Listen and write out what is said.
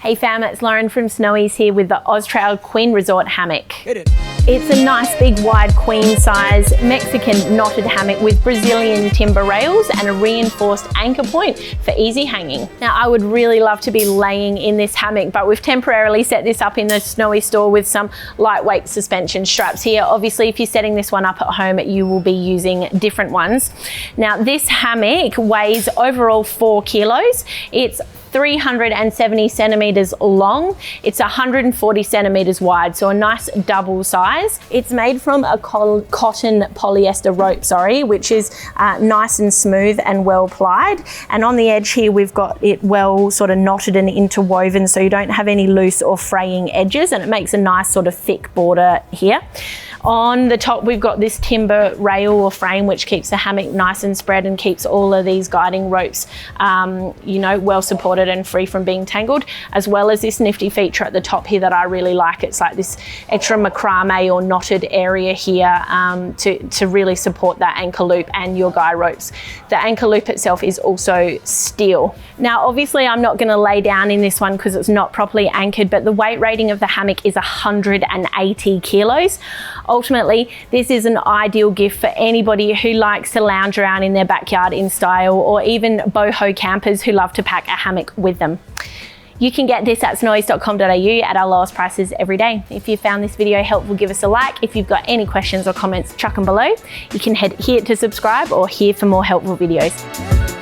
Hey fam, it's Lauren from Snowy's here with the OZtrail Queen Resort Hammock. It's a nice big wide queen size Mexican knotted hammock with Brazilian timber rails and a reinforced anchor point for easy hanging. Now I would really love to be laying in this hammock, but we've temporarily set this up in the Snowy store with some lightweight suspension straps here. Obviously if you're setting this one up at home, you will be using different ones. Now this hammock weighs overall 4 kilos. It's 370 centimeters long. It's 140 centimeters wide, so a nice double size. It's made from a cotton polyester rope, which is nice and smooth and well plied. And on the edge here, we've got it well sort of knotted and interwoven, so you don't have any loose or fraying edges, and it makes a nice sort of thick border here. On the top, we've got this timber rail or frame, which keeps the hammock nice and spread and keeps all of these guiding ropes, well supported and free from being tangled, as well as this nifty feature at the top here that I really like. It's like this extra macrame or knotted area here to really support that anchor loop and your guy ropes. The anchor loop itself is also steel. Now, obviously I'm not going to lay down in this one because it's not properly anchored, but the weight rating of the hammock is 180 kilos. Ultimately, this is an ideal gift for anybody who likes to lounge around in their backyard in style, or even boho campers who love to pack a hammock with them. You can get this at snowys.com.au at our lowest prices every day. If you found this video helpful, give us a like. If you've got any questions or comments, chuck them below. You can head here to subscribe or here for more helpful videos.